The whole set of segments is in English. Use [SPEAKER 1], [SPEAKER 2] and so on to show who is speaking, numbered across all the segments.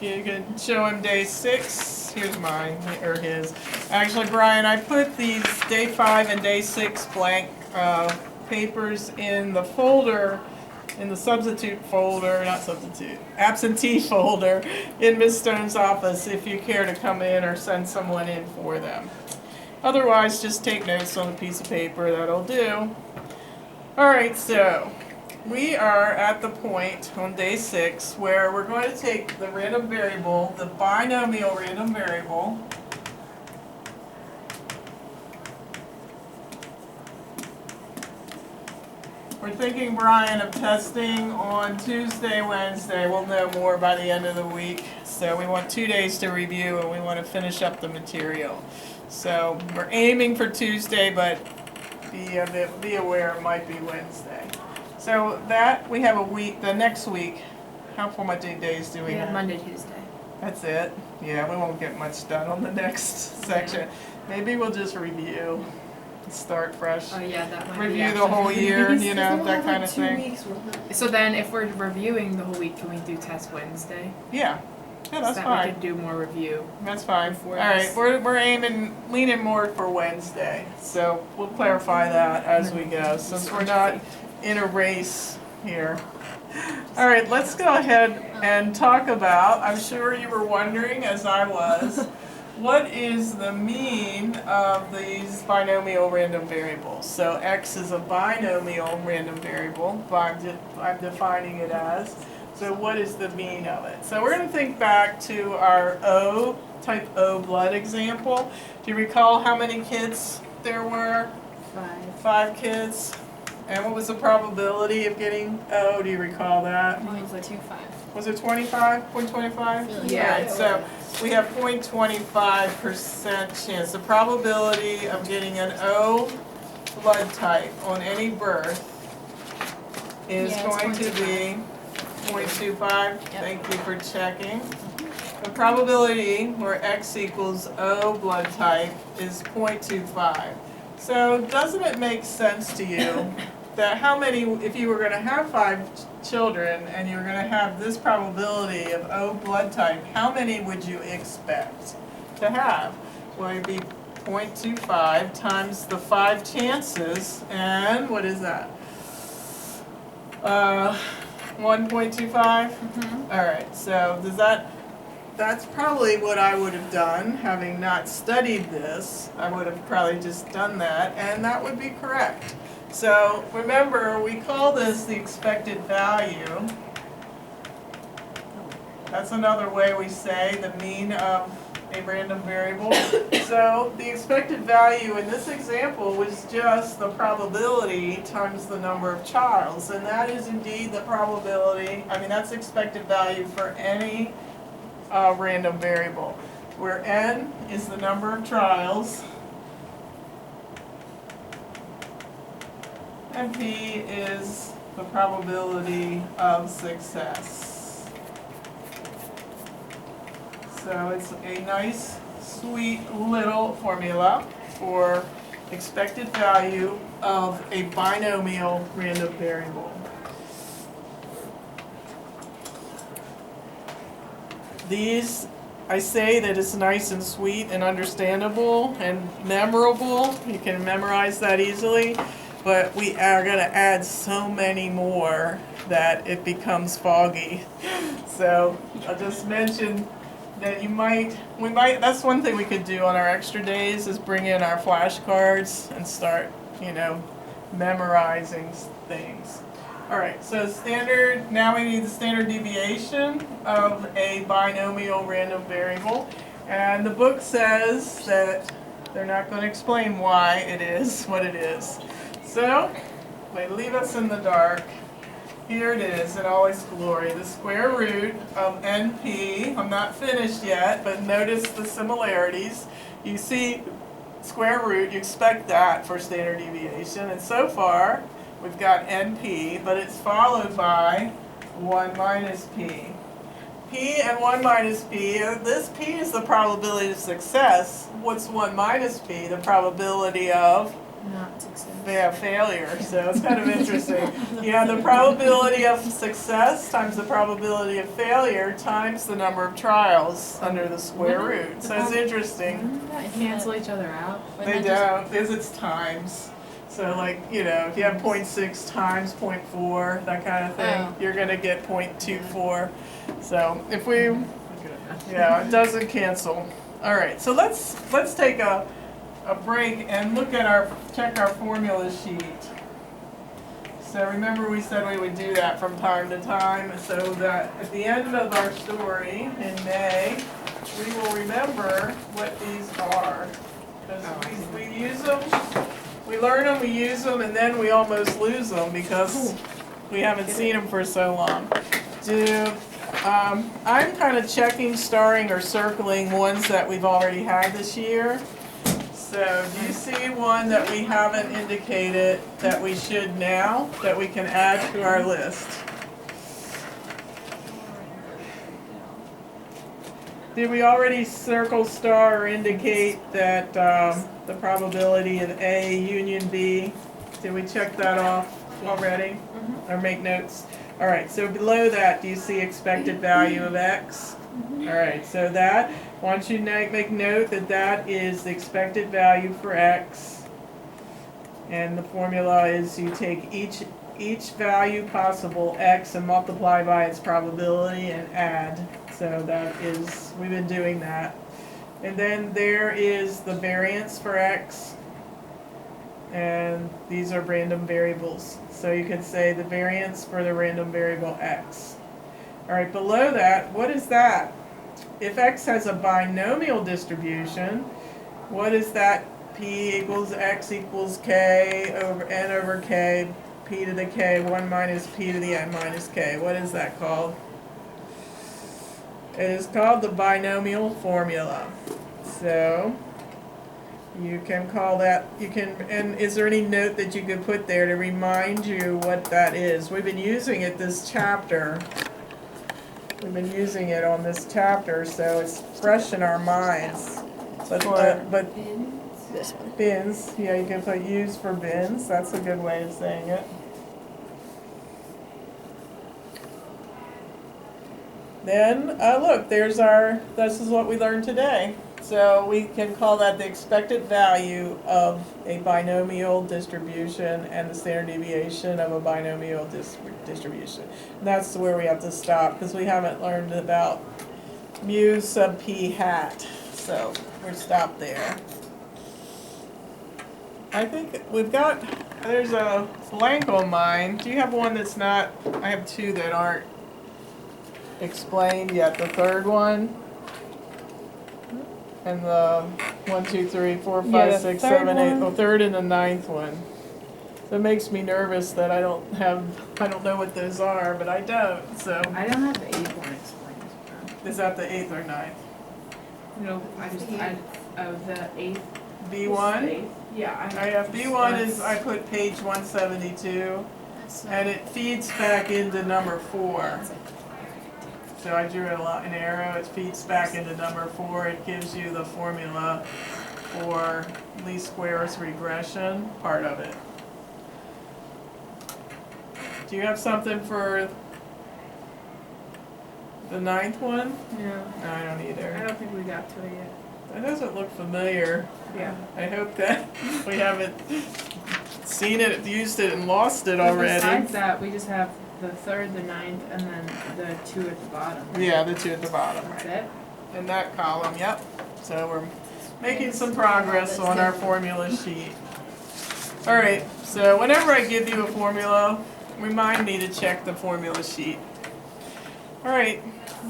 [SPEAKER 1] You can show him day 6. Here's mine, or his. Actually, Brian, I put these day 5 and day 6 blank papers in the folder, in the substitute folder, not substitute, absentee folder in Miss Stone's office if you care to come in or send someone in for them. Otherwise, just take notes on a piece of paper, that'll do. Alright, so we are at the point on day 6 where we're going to take the random variable, the binomial random variable, we're thinking, Brian, of testing on Tuesday, Wednesday. We'll know more by the end of the week. So we want 2 days to review and we want to finish up the material. So we're aiming for Tuesday, but be aware it might be Wednesday. So that, we have a week, the next week, how many days do we have?
[SPEAKER 2] Monday, Tuesday.
[SPEAKER 1] That's it? Yeah, we won't get much done on the next section. Maybe we'll just review. Start fresh.
[SPEAKER 2] Oh yeah, that might
[SPEAKER 1] Review the whole year, you know, that kind of thing.
[SPEAKER 2] So then, if we're reviewing the whole week, can we do test Wednesday?
[SPEAKER 1] Yeah, that's
[SPEAKER 2] so that
[SPEAKER 1] fine.
[SPEAKER 2] we can do more review.
[SPEAKER 1] That's fine. All
[SPEAKER 2] before
[SPEAKER 1] right,
[SPEAKER 2] this.
[SPEAKER 1] we're leaning more for Wednesday, so we'll clarify that as we go, since we're not in a race here. All right, let's go ahead and talk about. I'm sure you were wondering, as I was. What is the mean of these binomial random variables? So x is a binomial random variable, I'm defining it as. So what is the mean of it? So we're going to think back to our type O blood example. Do you recall how many kids there were?
[SPEAKER 3] 5.
[SPEAKER 1] 5 kids. And what was the probability of getting O? Do you recall that?
[SPEAKER 3] Mine was like 2.5.
[SPEAKER 1] Was it 25? 0.25?
[SPEAKER 2] Yeah.
[SPEAKER 1] Alright, so we have 0.25% chance. The probability of getting an O blood type on any birth is
[SPEAKER 3] Yeah, it's
[SPEAKER 1] going to be 0.25.
[SPEAKER 3] Yep.
[SPEAKER 1] Thank you for checking. The probability where X equals O blood type is 0.25. So doesn't it make sense to you that how many, if you were going to have 5 children and you were going to have this probability of O blood type, how many would you expect to have? Well, it'd be 0.25 times the 5 chances, and what is that? 1.25?
[SPEAKER 3] Mm-hmm.
[SPEAKER 1] Alright, so that's probably what I would have done, having not studied this. I would have probably just done that, and that would be correct. So remember, we call this the expected value. That's another way we say the mean of a random variable. So the expected value in this example was just the probability times the number of trials, and that is indeed the probability, that's expected value for any random variable, where n is the number of trials and p is the probability of success. So it's a nice, sweet little formula for expected value of a binomial random variable. These, I say that it's nice and sweet and understandable and memorable. You can memorize that easily, but we are going to add so many more that it becomes foggy. So I'll just mention that that's one thing we could do on our extra days is bring in our flashcards and start, memorizing things. Alright, so now we need the standard deviation of a binomial random variable. And the book says that they're not going to explain why it is what it is. So, they leave us in the dark. Here it is in all its glory, the square root of NP. I'm not finished yet, but notice the similarities. You see square root, you expect that for standard deviation. And so far, we've got NP, but it's followed by 1 minus P. P and 1 minus P, this P is the probability of success. What's 1 minus P? The probability of
[SPEAKER 2] Not success.
[SPEAKER 1] failure, so it's kind of interesting. You have the probability of success times the probability of failure times the number of trials under the square root. So it's interesting.
[SPEAKER 2] Wouldn't that cancel each other out?
[SPEAKER 1] They don't, because it's times. So like, you know, if you have 0.6 times 0.4, that kind of thing, you're gonna get 0.24. So if we, yeah, it doesn't cancel. All right, so let's take a break and look at check our formula sheet. So remember we said we would do that from time to time, so that at the end of our story in May, we will remember what these are. Because we use them, we learn them, we use them, and then we almost lose them because we haven't seen them for so long. I'm kind of checking, starring, or circling ones that we've already had this year. So do you see one that we haven't indicated that we should now, that we can add to our list? Did we already circle, star, or indicate that the probability of A union B? Did we check that off already? Or make notes? All right, so below that, do you see expected value of X? All right, so that, I want you to make note that that is the expected value for X. And the formula is you take each value possible, X, and multiply by its probability and add. So that is, we've been doing that. And then there is the variance for X. And these are random variables. So you could say the variance for the random variable X. All right, below that, what is that? If X has a binomial distribution, what is that? P equals X equals K over N over K, P to the K, 1 minus P to the N minus K. What is that called? It is called the binomial formula. So you can call that, and is there any note that you could put there to remind you what that is? We've been using it this chapter. We've been using it on this chapter, so it's fresh in our minds. But
[SPEAKER 3] This one.
[SPEAKER 1] bins, yeah, you can put use for bins. That's a good way of saying it. Then, look, this is what we learned today. So we can call that the expected value of a binomial distribution and the standard deviation of a binomial distribution. And that's where we have to stop because we haven't learned about mu sub p hat. So we're stopped there. I think there's a blank on mine. Do you have one that's not? I have two that aren't explained yet. The third one and the 1, 2, 3, 4, 5, 6, 7, 8. The third and the ninth one. So it makes me nervous that I don't know what those are, but I don't. So
[SPEAKER 2] I don't have the 8th one explained.
[SPEAKER 1] is that the 8th or 9th?
[SPEAKER 2] No, the 8th.
[SPEAKER 1] B1.
[SPEAKER 2] Yeah,
[SPEAKER 1] I have B1 is I put page 172, and it feeds back into number 4. So I drew an arrow, it feeds back into number 4. It gives you the formula for least squares regression, part of it. Do you have something for the ninth one?
[SPEAKER 2] No.
[SPEAKER 1] No, I don't
[SPEAKER 2] I
[SPEAKER 1] either.
[SPEAKER 2] don't think we got to it yet.
[SPEAKER 1] That doesn't look familiar.
[SPEAKER 2] Yeah.
[SPEAKER 1] I hope that we haven't seen it, used it, and lost it
[SPEAKER 2] But
[SPEAKER 1] already.
[SPEAKER 2] besides that, we just have the 3rd, the 9th, and then the 2 at the bottom.
[SPEAKER 1] Yeah, the 2 at the bottom.
[SPEAKER 2] That's it?
[SPEAKER 1] In that column, yep. So we're making some progress on our formula sheet. All right, so whenever I give you a formula, remind me to check the formula sheet. All right,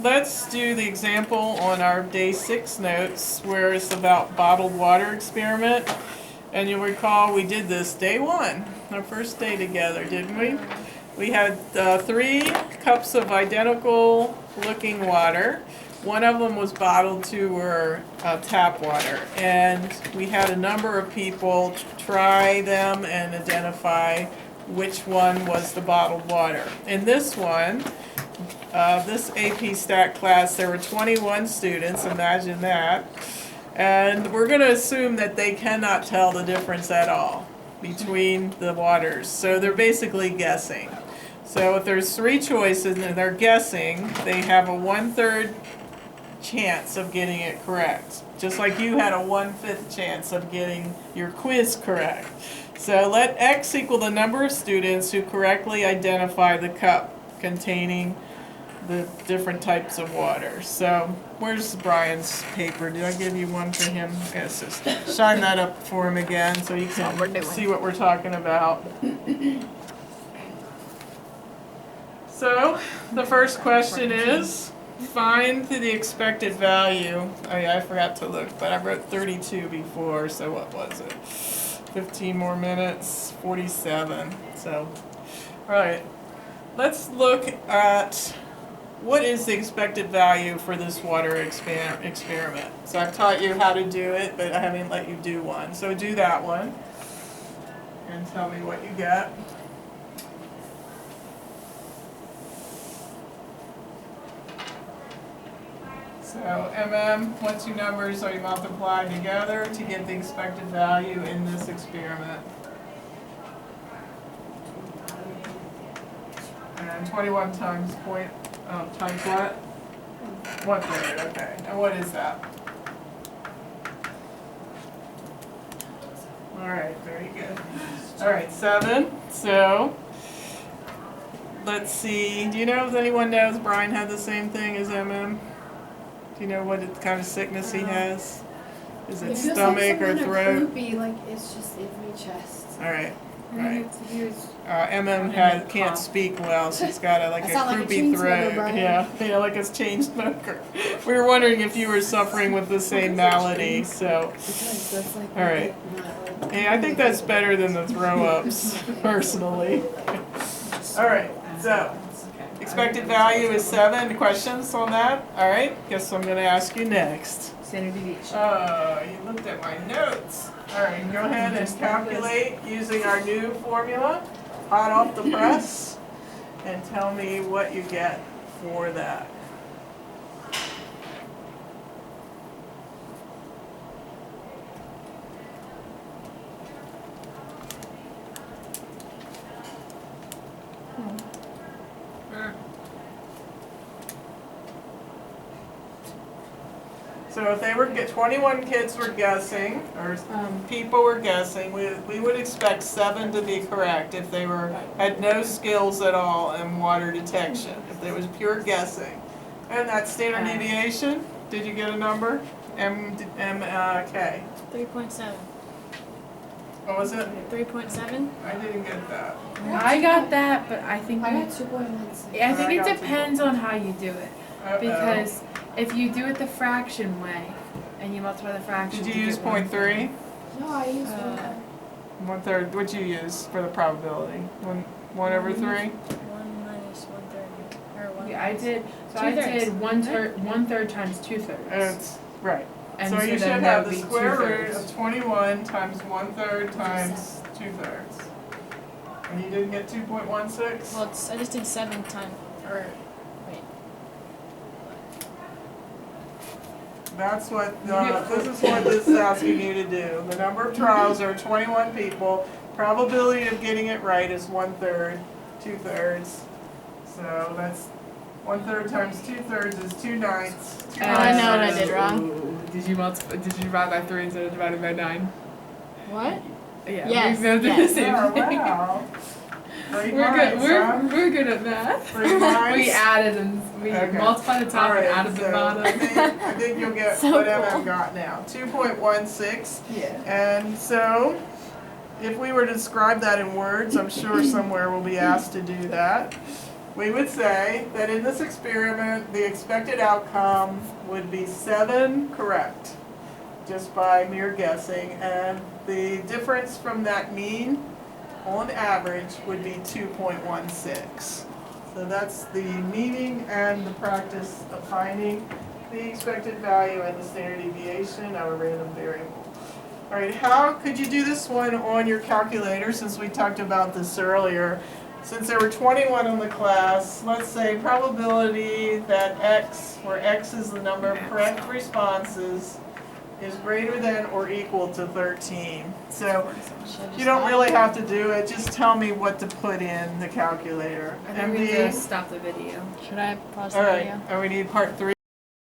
[SPEAKER 1] let's do the example on our day 6 notes where it's about bottled water experiment. And you'll recall we did this day 1, our first day together, didn't we? We had 3 cups of identical looking water. One of them was bottled, 2 were tap water. And we had a number of people try them and identify which one was the bottled water. In this one, this AP Stat class, there were 21 students, imagine that. And we're going to assume that they cannot tell the difference at all. between the waters. So they're basically guessing. So if there's 3 choices and they're guessing, they have a 1/3 chance of getting it correct. Just like you had a 1/5 chance of getting your quiz correct. So let X equal the number of students who correctly identify the cup containing the different types of water. So where's Brian's paper? Did I give you one for him? Yes, just shine that up for him again so you can see what we're talking about. So the first question is, find the expected value. Oh yeah, I forgot to look, but I wrote 32 before, so what was it? 15 more minutes, 47. So, all right, let's look at what is the expected value for this water experiment. So I've taught you how to do it, but I haven't let you do one. So do that one and tell me what you get. So what two numbers are you multiplying together to get the expected value in this experiment? And 21 times times what? 1/3, okay. And what is that? All right, very good. All right, 7. So let's see. Do you know if anyone knows Brian had the same thing as Do you know what kind of sickness he has? Is it stomach or throat?
[SPEAKER 4] Like it's just in my chest.
[SPEAKER 1] All right.
[SPEAKER 2] All right.
[SPEAKER 1] Can't speak well, so he's got a croupy throat. Yeah, like a chain smoker. We were wondering if you were suffering with the same malady. So,
[SPEAKER 4] Because that's like
[SPEAKER 1] all right. Yeah, I think that's better than the throw-ups, personally. All right. So, expected value is 7. Questions on that? All right. Guess I'm going to ask you next.
[SPEAKER 2] Standard deviation.
[SPEAKER 1] Oh, you looked at my notes. All right, go ahead and calculate using our new formula, hot off the press, and tell me what you get for that. So if 21 kids were guessing, or people were guessing, we would expect 7 to be correct if they had no skills at all in water detection, if there was pure guessing. And that standard deviation, did you get a number? K.
[SPEAKER 3] 3.7.
[SPEAKER 1] What was it?
[SPEAKER 3] 3.7?
[SPEAKER 1] I didn't get that.
[SPEAKER 2] I got that, but I think
[SPEAKER 4] I got 2.16.
[SPEAKER 2] I think
[SPEAKER 1] I
[SPEAKER 2] it
[SPEAKER 1] got
[SPEAKER 2] depends on how you do it.
[SPEAKER 1] Uh-oh.
[SPEAKER 2] Because if you do it the fraction way and you multiply the fraction,
[SPEAKER 1] Did you use 0.3?
[SPEAKER 4] No, I used
[SPEAKER 1] 1/3. What'd you use for the probability? 1 over 3?
[SPEAKER 3] 1 minus 1/3. Or 1
[SPEAKER 2] Yeah, I did. So I
[SPEAKER 3] Two-thirds.
[SPEAKER 2] did 1/3 times 2/3.
[SPEAKER 1] It's right.
[SPEAKER 2] And
[SPEAKER 1] So you should
[SPEAKER 2] then
[SPEAKER 1] have
[SPEAKER 2] that
[SPEAKER 1] the
[SPEAKER 2] would be
[SPEAKER 1] square root
[SPEAKER 2] 2/3.
[SPEAKER 1] of 21 times 1/3 times 2/3. And you didn't get 2.16?
[SPEAKER 3] Well, I just did 7 times. Or, wait.
[SPEAKER 1] That's what, this is what this is asking you to do. The number of trials are 21 people. Probability of getting it right is 1/3, 2/3. So that's 1/3 times 2/3 is 2/9.
[SPEAKER 3] I know what I did wrong.
[SPEAKER 2] Did you divide by 3 instead of dividing by 9?
[SPEAKER 3] What?
[SPEAKER 2] Yeah.
[SPEAKER 3] Yes,
[SPEAKER 2] We both did
[SPEAKER 3] yes.
[SPEAKER 2] the same
[SPEAKER 1] Oh,
[SPEAKER 2] thing.
[SPEAKER 1] wow. Great
[SPEAKER 2] We're good.
[SPEAKER 1] minds, huh?
[SPEAKER 2] We're good at math.
[SPEAKER 1] Great minds.
[SPEAKER 2] We added and we
[SPEAKER 1] Okay.
[SPEAKER 2] multiplied the top
[SPEAKER 1] All right,
[SPEAKER 2] and added the
[SPEAKER 1] so
[SPEAKER 2] bottom.
[SPEAKER 1] I think you'll get
[SPEAKER 3] So
[SPEAKER 1] what
[SPEAKER 3] cool.
[SPEAKER 1] got now, 2.16.
[SPEAKER 2] Yeah.
[SPEAKER 1] And so, if we were to describe that in words, I'm sure somewhere we'll be asked to do that. We would say that in this experiment, the expected outcome would be 7 correct, just by mere guessing, and the difference from that mean, on average, would be 2.16. So that's the meaning and the practice of finding the expected value and the standard deviation of a random variable. All right, how could you do this one on your calculator, since we talked about this earlier? Since there were 21 in the class, let's say probability that X, where X is the number of correct responses, is greater than or equal to 13. So
[SPEAKER 3] Should I just
[SPEAKER 1] you don't
[SPEAKER 3] stop?
[SPEAKER 1] really have to do it, just tell me what to put in the calculator.
[SPEAKER 2] I think we need to
[SPEAKER 1] MD.
[SPEAKER 2] stop the video.
[SPEAKER 3] Should I pause the
[SPEAKER 1] All right,
[SPEAKER 3] video?
[SPEAKER 1] and we need part 3.